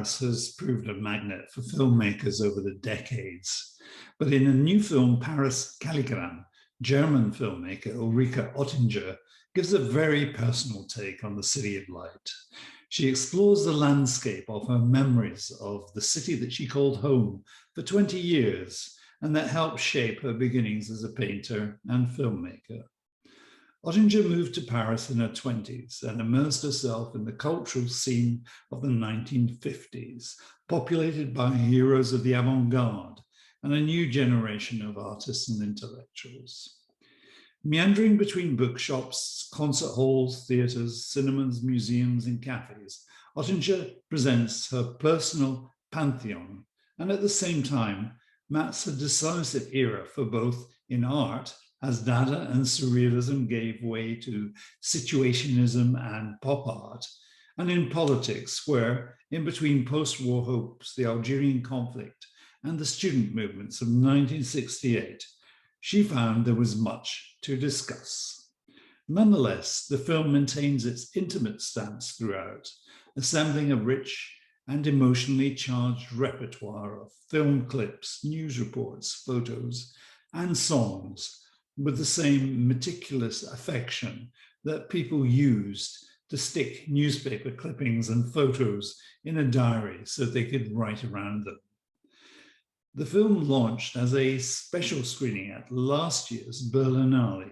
Paris has proved a magnet for filmmakers over the decades. But in a new film, Paris, Calligrammes, German filmmaker Ulrike Ottinger gives a very personal take on the City of Light. She explores the landscape of her memories of the city that she called home for 20 years and that helped shape her beginnings as a painter and filmmaker. Ottinger moved to Paris in her 20s and immersed herself in the cultural scene of the 1950s, populated by heroes of the avant-garde and a new generation of artists and intellectuals. Meandering between bookshops, concert halls, theatres, cinemas, museums, and cafes, Ottinger presents her personal pantheon and at the same time maps a decisive era for both in art, as Dada and Surrealism gave way to Situationism and pop art, and in politics, where, in between post-war hopes, the Algerian conflict, and the student movements of 1968, she found there was much to discuss. Nonetheless, the film maintains its intimate stance throughout, assembling a rich and emotionally charged repertoire of film clips, news reports, photos, and songs, with the same meticulous affection that people used to stick newspaper clippings and photos in a diary so they could write around them. The film launched as a special screening at last year's Berlinale,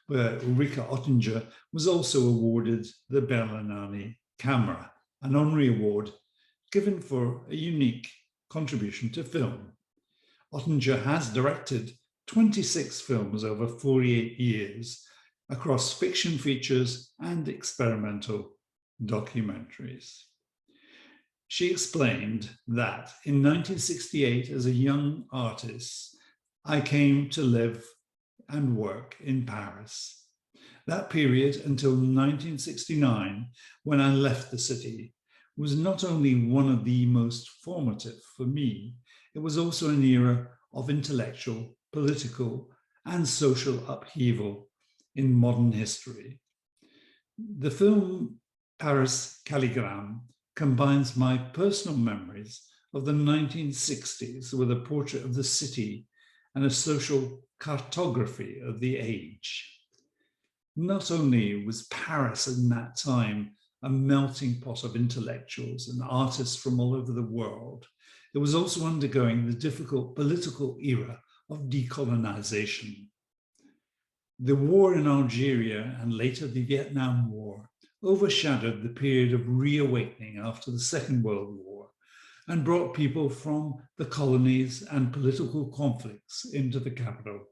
where Ulrike Ottinger was also awarded the Berlinale Camera, an honorary award given for a unique contribution to film. Ottinger has directed 26 films over 48 years across fiction features and experimental documentaries. She explained that in 1968, as a young artist, I came to live and work in Paris. That period until 1969, when I left the city, was not only one of the most formative for me, it was also an era of intellectual, political, and social upheaval in modern history. The film Paris, Calligrammes combines my personal memories of the 1960s with a portrait of the city and a social cartography of the age. Not only was Paris in that time a melting pot of intellectuals and artists from all over the world, it was also undergoing the difficult political era of decolonization. The war in Algeria and later the Vietnam War overshadowed the period of reawakening after the Second World War and brought people from the colonies and political conflicts into the capital.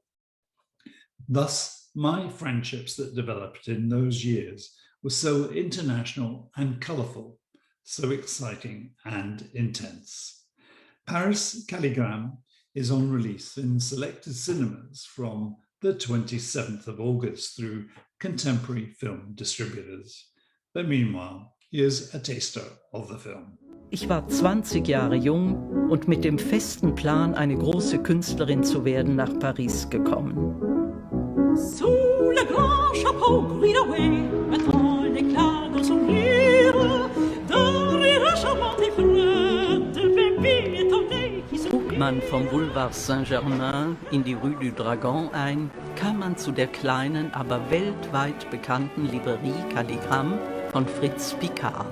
Thus, my friendships that developed in those years were so international and colourful, so exciting and intense. Paris, Calligrammes is on release in selected cinemas from the 27th of August through contemporary film distributors. But meanwhile, here's a taster of the film. Ich war 20 Jahre jung und mit dem festen Plan, eine große Künstlerin zu werden, nach Paris gekommen. Sous le grand chapeau gris away, attend l'éclat d'un sourire, dans les charmantes fleurs de bébé étonné qui se Zog man vom Boulevard Saint-Germain in die Rue du Dragon ein, kam man zu der kleinen, aber weltweit bekannten Librairie Calligrammes von Fritz Picard.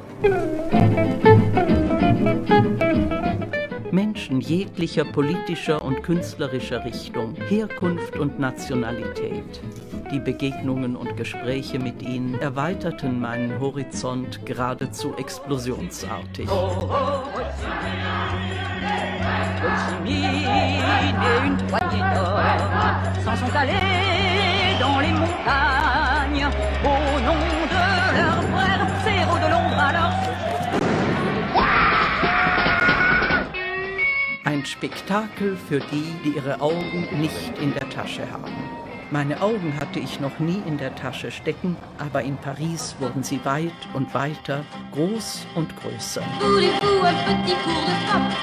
Menschen jeglicher politischer und künstlerischer Richtung, Herkunft und Nationalität. Die Begegnungen und Gespräche mit ihnen erweiterten meinen Horizont geradezu explosionsartig. Ein Spektakel für die, die ihre Augen nicht in der Tasche haben. Meine Augen hatte ich noch nie in der Tasche stecken, aber in Paris wurden sie weit und weiter, groß und größer. Voulez-vous un petit cours de frappe?